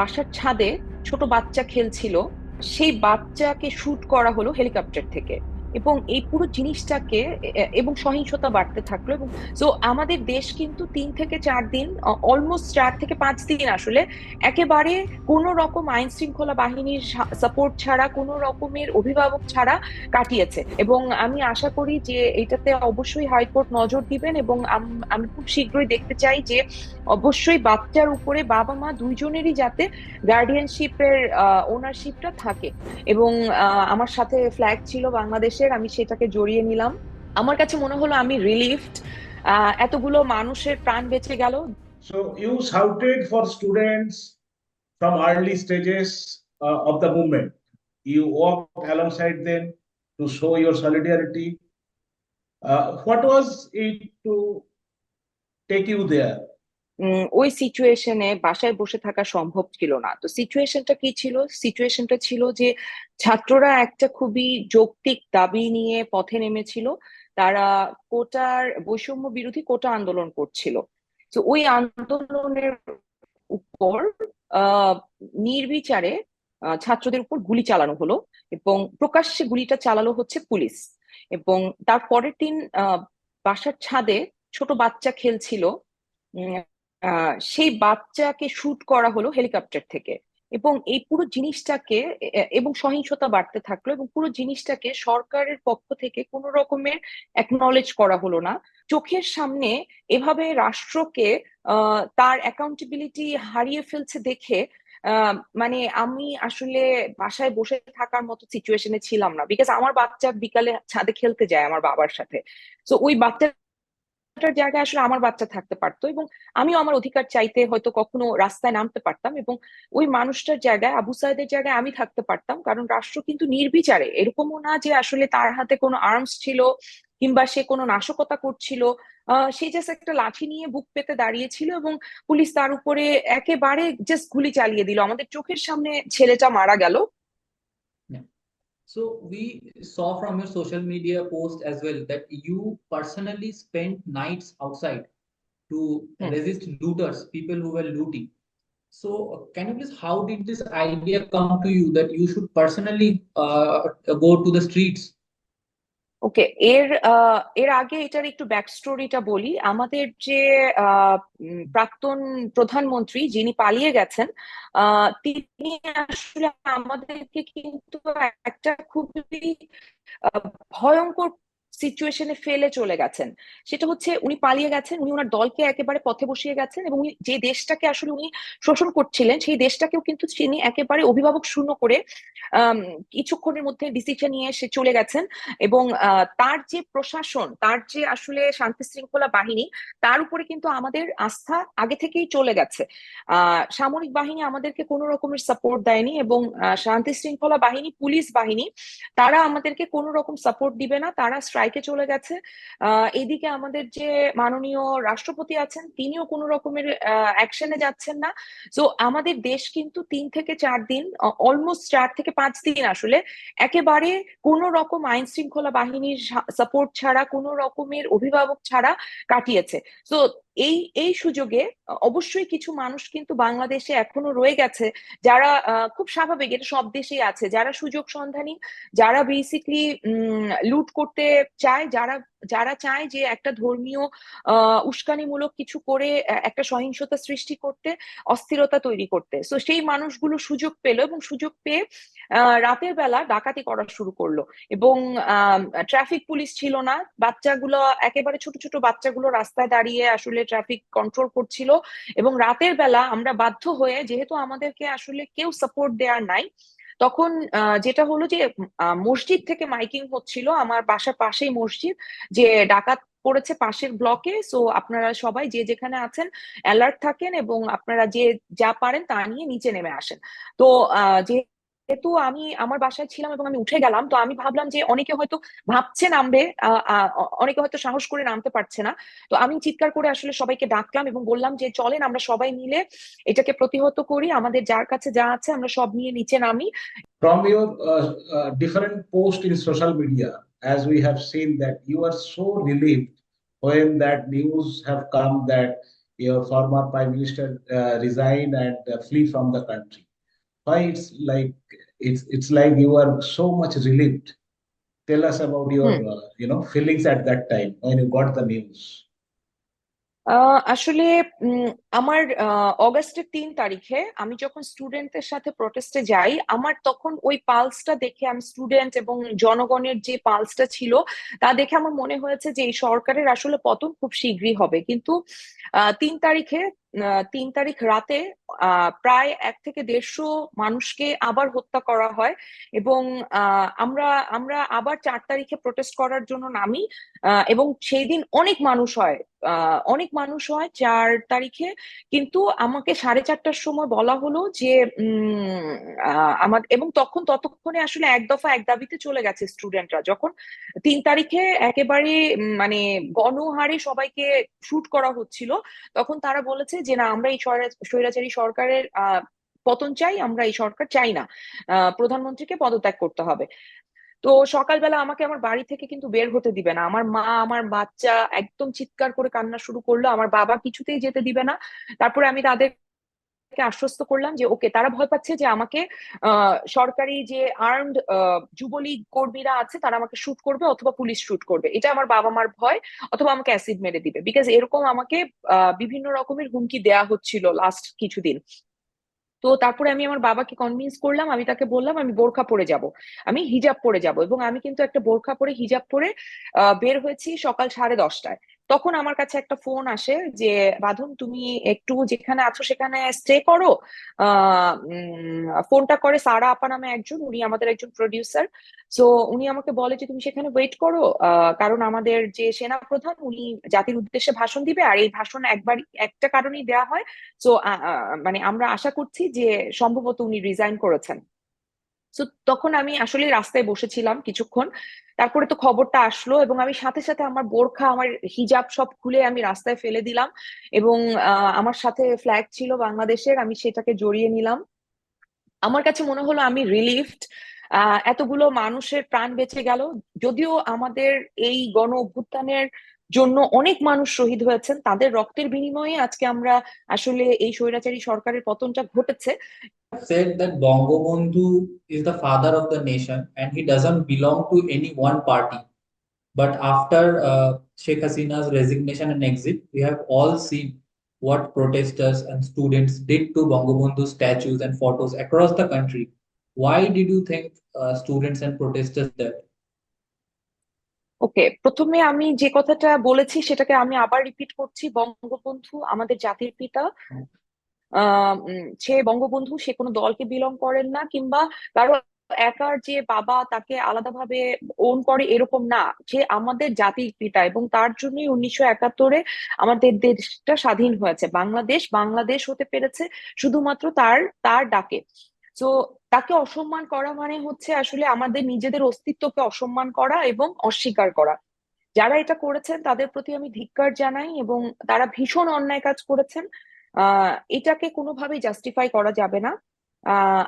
বাসার ছাদে ছোট বাচ্চা খেলছিল, সেই বাচ্চাকে শুট করা হলো হেলিকপ্টার থেকে। এবং এই পুরো জিনিসটাকে এবং সহিংসতা বাড়তে থাকলো। এবং তো আমাদের দেশ কিন্তু 3 থেকে 4 দিন, অলমোস্ট 4 থেকে 5 দিন আসলে একেবারে কোনো রকম আইন শৃঙ্খলা বাহিনীর সাপোর্ট ছাড়া, কোনো রকমের অভিভাবক ছাড়া কাটিয়েছে। এবং আমি আশা করি যে এটাতে অবশ্যই হাইকোর্ট নজর দিবেন। এবং আমি খুব শীঘ্রই দেখতে চাই যে অবশ্যই বাচ্চার উপরে বাবা মা দুইজনেরই যাতে গার্ডিয়ানশিপের ওনারশিপটা থাকে। এবং আমার সাথে ফ্ল্যাগ ছিল বাংলাদেশের, আমি সেটাকে জড়িয়ে নিলাম। আমার কাছে মনে হলো আমি রিলিফড, এতগুলো মানুষের প্রাণ বেঁচে গেল। So you shouted for students from early stages of the movement. You walked alongside them to show your solidarity. What was it to take you there? ওই সিচুয়েশনে বাসায় বসে থাকা সম্ভব ছিল না। তো সিচুয়েশনটা কি ছিল? সিচুয়েশনটা ছিল যে ছাত্ররা একটা খুবই যৌক্তিক দাবি নিয়ে পথে নেমেছিল। তারা কোটার বৈষম্য বিরোধী কোটা আন্দোলন করছিল। তো ওই আন্দোলনের উপর আহ নির্বিচারে ছাত্রদের উপর গুলি চালানো হলো। এবং প্রকাশ্যে গুলিটা চালালো হচ্ছে পুলিশ। এবং তার পরের দিন বাসার ছাদে ছোট বাচ্চা খেলছিল, সেই বাচ্চাকে শুট করা হলো হেলিকপ্টার থেকে। এবং এই পুরো জিনিসটাকে এবং সহিংসতা বাড়তে থাকলো। এবং পুরো জিনিসটাকে সরকারের পক্ষ থেকে কোনো রকমের অ্যাকনলেজ করা হলো না। চোখের সামনে এভাবে রাষ্ট্রকে তার অ্যাকাউন্টেবিলিটি হারিয়ে ফেলছে দেখে মানে আমি আসলে বাসায় বসে থাকার মতো সিচুয়েশনে ছিলাম না। বিকজ আমার বাচ্চা বিকালে ছাদে খেলতে যায় আমার বাবার সাথে। তো ওই বাচ্চাটার জায়গায় আসলে আমার বাচ্চা থাকতে পারতো, এবং আমিও আমার অধিকার চাইতে হয়তো কখনো রাস্তায় নামতে পারতাম। এবং ওই মানুষটার জায়গায়, আবু সাইদের জায়গায় আমি থাকতে পারতাম। কারণ রাষ্ট্র কিন্তু নির্বিচারে, এরকমও না যে আসলে তার হাতে কোনো আর্মস ছিল কিংবা সে কোনো নাশকতা করছিল। সে জাস্ট একটা লাঠি নিয়ে বুক পেতে দাঁড়িয়েছিল, এবং পুলিশ তার উপরে একেবারে জাস্ট গুলি চালিয়ে দিল। আমাদের চোখের সামনে ছেলেটা মারা গেল। Yeah. So we saw from your social media post as well that you personally spent nights outside to hmm. resist looters, people who were looting. So can you please, how did this idea come to you that you should personally go to the streets? ওকে, এর আগে এটার একটু back স্টোরিটা বলি। আমাদের যে প্রাক্তন প্রধানমন্ত্রী যিনি পালিয়ে গেছেন, তিনি আসলে আমাদেরকে কিন্তু একটা খুবই ভয়ঙ্কর সিচুয়েশনে ফেলে চলে গেছেন। সেটা হচ্ছে উনি পালিয়ে গেছেন, উনি ওনার দলকে একেবারে পথে বসিয়ে গেছেন। এবং উনি যে দেশটাকে আসলে উনি শোষণ করছিলেন সেই দেশটাকেও কিন্তু তিনি একেবারে অভিভাবক শূন্য করে আহ কিছুক্ষণের মধ্যে ডিসিশন নিয়ে সে চলে গেছেন। এবং তার যে প্রশাসন, তার যে আসলে শান্তি শৃঙ্খলা বাহিনী, তার উপরে কিন্তু আমাদের আস্থা আগে থেকেই চলে গেছে। সামরিক বাহিনী আমাদেরকে কোনো রকমের সাপোর্ট দেয়নি। এবং শান্তি শৃঙ্খলা বাহিনী, পুলিশ বাহিনী, তারা আমাদেরকে কোনো রকম সাপোর্ট দিবে না, তারা স্ট্রাইকে চলে গেছে। এদিকে আমাদের যে মাননীয় রাষ্ট্রপতি আছেন, তিনিও কোনো রকমের অ্যাকশনে যাচ্ছেন না। তো আমাদের দেশ কিন্তু 3 থেকে 4 দিন, অলমোস্ট 4 থেকে 5 দিন আসলে একেবারে কোনো রকম আইন শৃঙ্খলা বাহিনীর সাপোর্ট ছাড়া, কোনো রকমের অভিভাবক ছাড়া কাটিয়েছে। তো এই এই সুযোগে অবশ্যই কিছু মানুষ কিন্তু বাংলাদেশে এখনো রয়ে গেছে, যারা খুব স্বাভাবিক, এটা সব দেশেই আছে, যারা সুযোগ সন্ধানী, যারা বেসিকলি লুট করতে চায়, যারা যারা চায় যে একটা ধর্মীয় উস্কানিমূলক কিছু করে একটা সহিংসতা সৃষ্টি করতে, অস্থিরতা তৈরি করতে। তো সেই মানুষগুলো সুযোগ পেল, এবং সুযোগ পেয়ে রাতের বেলা ডাকাতি করা শুরু করলো। এবং ট্রাফিক পুলিশ ছিল না, বাচ্চাগুলো, একেবারে ছোট ছোট বাচ্চাগুলো রাস্তায় দাঁড়িয়ে আসলে ট্রাফিক কন্ট্রোল করছিল। এবং রাতের বেলা আমরা বাধ্য হয়ে, যেহেতু আমাদেরকে আসলে কেউ সাপোর্ট দেওয়ার নাই, তখন যেটা হলো যে মসজিদ থেকে মাইকিং হচ্ছিল, আমার বাসার পাশেই মসজিদ, যে ডাকাত পড়েছে পাশের ব্লকে। সো আপনারা সবাই যে যেখানে আছেন অ্যালার্ট থাকেন, এবং আপনারা যে যা পারেন তা নিয়ে নিচে নেমে আসেন। তো যেহেতু আমি আমার বাসায় ছিলাম এবং আমি উঠে গেলাম, তো আমি ভাবলাম যে অনেকে হয়তো ভাবছে নামবে, অনেকে হয়তো সাহস করে নামতে পারছে না। তো আমি চিৎকার করে আসলে সবাইকে ডাকলাম এবং বললাম যে চলেন আমরা সবাই মিলে এটাকে প্রতিহত করি, আমাদের যার কাছে যা আছে আমরা সব নিয়ে নিচে নামি। From your different posts in social media, as we have seen that you are so relieved when that news have come that your former Prime Minister resign and flee from the country. Why it's like you are so much relieved. Tell us about your hmm feelings at that time when you got the news. আসলে আমার অগাস্টের 3 তারিখে আমি যখন স্টুডেন্টদের সাথে প্রটেস্টে যাই, আমার তখন ওই পালসটা দেখে, আমি স্টুডেন্ট এবং জনগণের যে পালসটা ছিল তা দেখে আমার মনে হয়েছে যে এই সরকারের আসলে পতন খুব শীঘ্রই হবে। কিন্তু 3 তারিখে 3 তারিখ রাতে প্রায় 1 থেকে 150 মানুষকে আবার হত্যা করা হয়। এবং আমরা আমরা আবার 4 তারিখে প্রটেস্ট করার জন্য নামি। এবং সেই দিন অনেক মানুষ হয় 4 তারিখে। কিন্তু আমাকে 4:30টার সময় বলা হলো যে আমার, এবং ততক্ষণে আসলে এক দফা এক দাবিতে চলে গেছে স্টুডেন্টরা। যখন 3 তারিখে একেবারে মানে গণহারে সবাইকে শুট করা হচ্ছিল, তখন তারা বলেছে যে না, আমরা এই স্বৈরাচারী সরকারের পতন চাই, আমরা এই সরকার চাই না, প্রধানমন্ত্রীকে পদত্যাগ করতে হবে। তো সকালবেলা আমাকে আমার বাড়ি থেকে কিন্তু বের হতে দিবে না, আমার মা আমার বাচ্চা একদম চিৎকার করে কান্না শুরু করলো, আমার বাবা কিছুতেই যেতে দিবে না। তারপরে আমি তাদেরকে আশ্বস্ত করলাম যে ওকে, তারা ভয় পাচ্ছে যে আমাকে সরকারি যে আর্মড যুবলীগ কর্মীরা আছে তারা আমাকে শুট করবে অথবা পুলিশ শুট করবে, এটা আমার বাবা মার ভয়, অথবা আমাকে অ্যাসিড মেরে দিবে, বিকজ এরকম আমাকে বিভিন্ন রকমের হুমকি দেয়া হচ্ছিল লাস্ট কিছুদিন। তো তারপরে আমি আমার বাবাকে কনভিন্স করলাম, আমি তাকে বললাম আমি বোরখা পরে যাব, আমি হিজাব পরে যাব। এবং আমি কিন্তু একটা বোরখা পরে হিজাব পরে বের হয়েছি সকাল 10:30টায়। তখন আমার কাছে একটা ফোন আসে যে বাঁধন, তুমি একটু যেখানে আছো সেখানে স্টে করো। ফোনটা করে সারা আপা নামে একজন, উনি আমাদের একজন প্রডিউসার। সো উনি আমাকে বলে যে তুমি সেখানে ওয়েট করো, কারণ আমাদের যে সেনা প্রধান উনি জাতির উদ্দেশ্যে ভাষণ দিবে, আর এই ভাষণ একবার একটা কারণেই দেওয়া হয়। তো মানে আমরা আশা করছি যে সম্ভবত উনি রিজাইন করেছেন। তো তখন আমি আসলে রাস্তায় বসেছিলাম কিছুক্ষণ। তারপরে তো খবরটা আসলো এবং আমি সাথে সাথে আমার বোরখা আমার হিজাব সব খুলে আমি রাস্তায় ফেলে দিলাম। এবং আমার সাথে ফ্ল্যাগ ছিল বাংলাদেশের, আমি সেটাকে জড়িয়ে নিলাম। আমার কাছে মনে হলো আমি রিলিফড, এতগুলো মানুষের প্রাণ বেঁচে গেল। যদিও আমাদের এই গণ অভ্যুত্থানের জন্য অনেক মানুষ শহীদ হয়েছেন, তাদের রক্তের বিনিময়ে আজকে আমরা আসলে এই স্বৈরাচারী সরকারের পতনটা ঘটেছে। Said that Bangabandhu is the father of the nation and he doesn't belong to any one party. But after Sheikh Hasina's resignation and exit, we have all seen what protesters and students did to Bangabandhu statues and photos across the country. Why did you think students and protesters did? ওকে, প্রথমে আমি যে কথাটা বলেছি সেটাকে আমি আবার repeat করছি। বঙ্গবন্ধু আমাদের জাতির পিতা। সে বঙ্গবন্ধু, সে কোনো দলকে বিলং করেন না, কিংবা কারো একার যে বাবা তাকে আলাদাভাবে ওন করে এরকম না। সে আমাদের জাতির পিতা এবং তার জন্যই 1971-এ আমাদের দেশটা স্বাধীন হয়েছে। বাংলাদেশ হতে পেরেছে শুধুমাত্র তার তার ডাকে। তো তাকে অসম্মান করা মানে হচ্ছে আসলে আমাদের নিজেদের অস্তিত্বকে অসম্মান করা এবং অস্বীকার করা। যারা এটা করেছেন তাদের প্রতি আমি ধিক্কার জানাই, এবং তারা ভীষণ অন্যায় কাজ করেছেন। এটাকে কোনোভাবেই জাস্টিফাই করা যাবে না।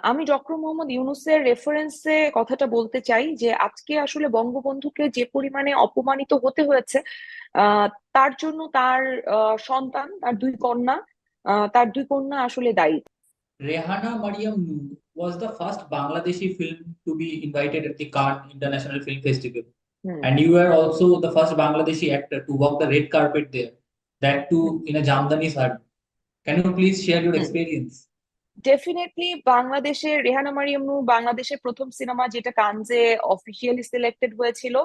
আমি ডক্টর মোহাম্মদ ইউনূসের রেফারেন্সে কথাটা বলতে চাই যে আজকে আসলে বঙ্গবন্ধুকে যে পরিমাণে অপমানিত হতে হয়েছে, আহ তার জন্য তার সন্তান, তার দুই কন্যা আসলে দায়ী। Rehana Mariam Noor was the first Bangladeshi film to be invited at the Cannes International Film Festival. Hmm And you were also the first Bangladeshi actor to walk the red carpet there, that too in a Jamdani saree. Can you please share your hmm experience? Definitely বাংলাদেশের রেহানা মারিয়াম নূর বাংলাদেশের প্রথম cinema যেটা কানজে officially selected হয়েছিল।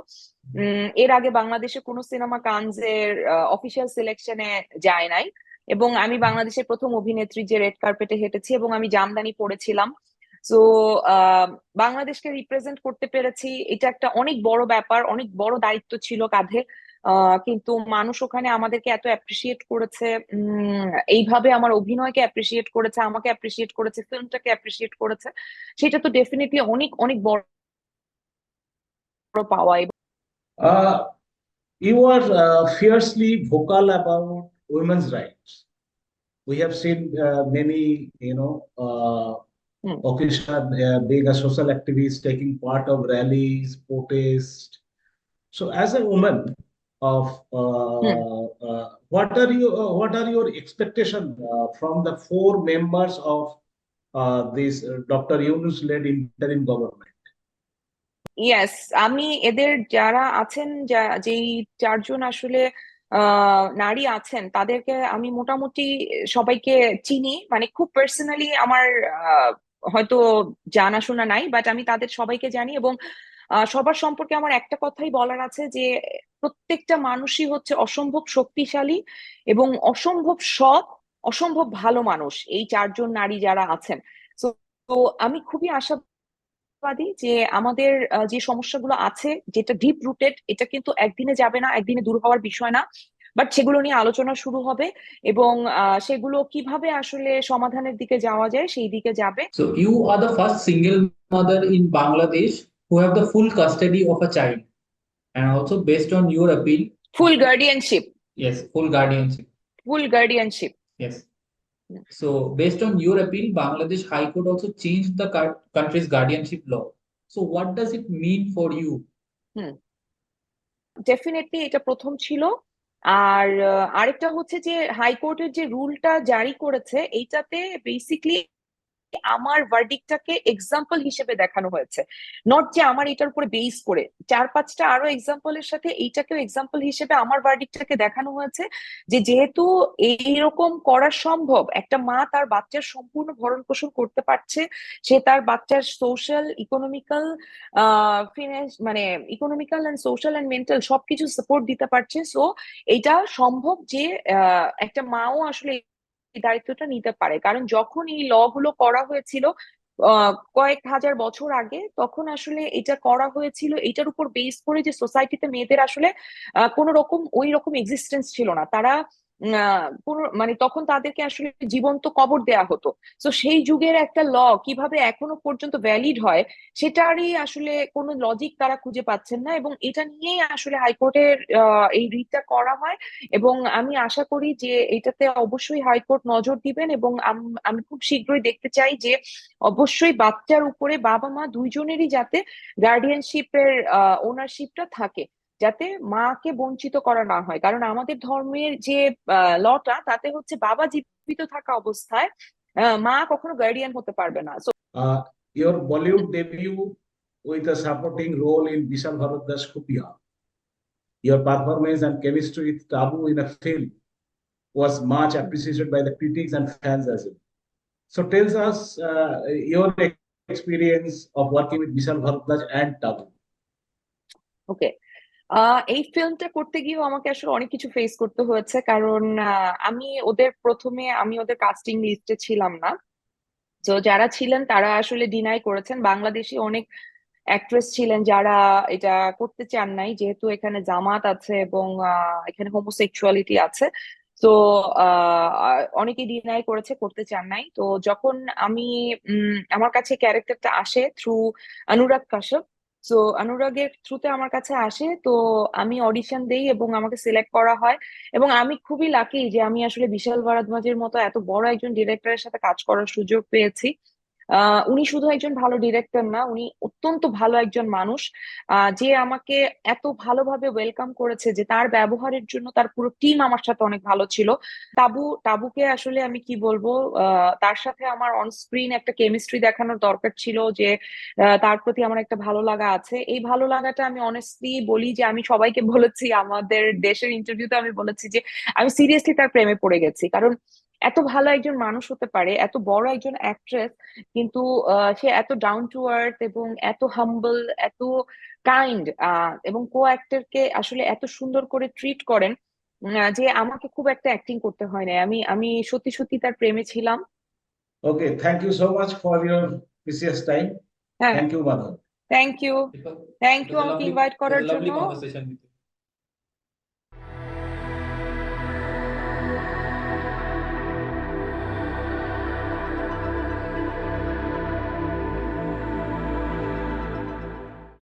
এর আগে বাংলাদেশে কোনো cinema কানজের official সিলেকশনে যায় নাই। এবং আমি বাংলাদেশের প্রথম অভিনেত্রী যে রেড কার্পেটে হেঁটেছি, এবং আমি জামদানি পরেছিলাম। তো বাংলাদেশকে রিপ্রেজেন্ট করতে পেরেছি, এটা একটা অনেক বড় ব্যাপার, অনেক বড় দায়িত্ব ছিল কাঁধে। কিন্তু মানুষ ওখানে আমাদেরকে এত অ্যাপ্রিসিয়েট করেছে, এইভাবে আমার অভিনয়কে অ্যাপ্রিসিয়েট করেছে, আমাকে অ্যাপ্রিসিয়েট করেছে, ফিল্মটাকে অ্যাপ্রিসিয়েট করেছে, সেটা তো ডেফিনেটলি অনেক অনেক বড় পাওয়া। Uh, you are fiercely vocal about women's rights. We have seen many, hmm occasion being a social activist, taking part of rallies, protests. So, as a woman, of what are your expectation from the 4 members of this Dr. Yunus-led interim government? Yes, আমি এদের যারা আছেন, যেই 4জন আসলে নারী আছেন, তাদেরকে আমি মোটামুটি সবাইকে চিনি, মানে খুব পার্সোনালি আমার হয়তো জানাশোনা নাই, বাট আমি তাদের সবাইকে জানি। এবং সবার সম্পর্কে আমার একটা কথাই বলার আছে, যে প্রত্যেকটা মানুষই হচ্ছে অসম্ভব শক্তিশালী এবং অসম্ভব সৎ, অসম্ভব ভালো মানুষ, এই 4জন নারী যারা আছেন। তো আমি খুবই আশাবাদী যে আমাদের যে সমস্যাগুলো আছে, যেটা ডিপ রুটেড, এটা কিন্তু একদিনে যাবে না, একদিনে দূর হওয়ার বিষয় না, বাট সেগুলো নিয়ে আলোচনা শুরু হবে এবং সেগুলো কিভাবে আসলে সমাধানের দিকে যাওয়া যায় সেই দিকে যাবে। So you are the first single mother in Bangladesh who have the full custody of a child, and also based on your appeal, full guardianship, yes, full guardianship, full guardianship. yes. So based on your appeal, Bangladesh High Court also changed the country's guardianship law. So what does it mean for you? Definitely এটা প্রথম ছিল। আর আরেকটা হচ্ছে যে হাইকোর্টের যে রুলটা জারি করেছে, এইটাতে বেসিকলি আমার ভার্ডিক্টটাকে এক্সাম্পল হিসেবে দেখানো হয়েছে, নট যে আমার এটার উপরে বেস করে 4-5টা আরো এক্সাম্পলের সাথে এইটাকেও এক্সাম্পল হিসেবে আমার ভার্ডিক্টটাকে দেখানো হয়েছে, যে যেহেতু এইরকম করা সম্ভব, একটা মা তার বাচ্চার সম্পূর্ণ ভরণ পোষণ করতে পারছে, সে তার বাচ্চার সোশ্যাল, ইকোনমিক্যাল, ফিনান্স, মানে economical and social and mental সবকিছু সাপোর্ট দিতে পারছে। সো এটা সম্ভব যে একটা মাও আসলে এই দায়িত্বটা নিতে পারে। কারণ যখন এই ল গুলো করা হয়েছিল কয়েক হাজার বছর আগে, তখন আসলে এটা করা হয়েছিল এটার উপর বেস করে যে সোসাইটিতে মেয়েদের আসলে কোনো রকম ওই রকম এক্সিস্টেন্স ছিল না, তারা কোনো মানে তখন তাদেরকে আসলে জীবন্ত কবর দেয়া হতো। তো সেই যুগের একটা ল কিভাবে এখনো পর্যন্ত ভ্যালিড হয়, সেটারই আসলে কোনো লজিক তারা খুঁজে পাচ্ছেন না, এবং এটা নিয়েই আসলে হাইকোর্টের এই রিটটা করা হয়। এবং আমি আশা করি যে এটাতে অবশ্যই হাইকোর্ট নজর দিবেন, এবং আমি খুব শীঘ্রই দেখতে চাই যে অবশ্যই বাচ্চার উপরে বাবা মা দুইজনেরই যাতে গার্ডিয়ানশিপের ওনারশিপটা থাকে, যাতে মাকে বঞ্চিত করা না হয়। কারণ আমাদের ধর্মের যে লটা, তাতে হচ্ছে বাবা জীবিত থাকা অবস্থায় মা কখনো গার্ডিয়ান হতে পারবে না। Your Bollywood debut with a supporting role in Vishal Bharadwaj Khupia. Your performance and chemistry with Tabu in a film was much appreciated by the critics and fans as well. So tell us your experience of working with Vishal Bharadwaj and Tabu. ওকে, এই ফিল্মটা করতে গিয়েও আমাকে আসলে অনেক কিছু face করতে হয়েছে, কারণ আমি ওদের কাস্টিং লিস্টে ছিলাম না। তো যারা ছিলেন তারা আসলে ডিনাই করেছেন। বাংলাদেশি অনেক অ্যাক্ট্রেস ছিলেন যারা এটা করতে চান নাই, যেহেতু এখানে জামাত আছে এবং এখানে হোমোসেক্সুয়ালিটি আছে। তো অনেকে ডিনাই করেছে, করতে চান নাই। তো যখন আমার কাছে ক্যারেক্টারটা আসে থ্রু অনুরাগ কাশ্যপ, তো অনুরাগের থ্রুতে আমার কাছে আসে, তো আমি অডিশন দেই এবং আমাকে সিলেক্ট করা হয়। এবং আমি খুবই লাকি যে আমি আসলে বিশাল ভারদ্বাজের মতো এত বড় একজন ডিরেক্টরের সাথে কাজ করার সুযোগ পেয়েছি। উনি শুধু একজন ভালো ডিরেক্টর না, উনি অত্যন্ত ভালো একজন মানুষ, যে আমাকে এত ভালোভাবে ওয়েলকাম করেছে, যে তার ব্যবহারের জন্য তার পুরো টিম আমার সাথে অনেক ভালো ছিল। তাবুকে আসলে আমি কি বলবো, তার সাথে আমার অন স্ক্রিন একটা কেমিস্ট্রি দেখানোর দরকার ছিল, যে তার প্রতি আমার একটা ভালো লাগা আছে। এই ভালো লাগাটা আমি অনেস্টলি বলি যে আমি সবাইকে বলেছি, আমাদের দেশের ইন্টারভিউতে আমি বলেছি যে আমি সিরিয়াসলি তার প্রেমে পড়ে গেছি। কারণ এত ভালো একজন মানুষ হতে পারে, এত বড় একজন অ্যাক্ট্রেস, কিন্তু সে এত ডাউন টু আর্থ এবং এত হাম্বল, এত কাইন্ড, এবং কো অ্যাক্টরকে আসলে এত সুন্দর করে ট্রিট করেন, যে আমাকে খুব একটা অ্যাক্টিং করতে হয় না। আমি সত্যি সত্যি তার প্রেমে ছিলাম। Okay, thank you so much for your precious time. হ্যাঁ, Thank you, Madhav. Thank you, It was, thank it you was a আমাকে lovely, ইনভাইট it was করার a জন্য। lovely conversation with you.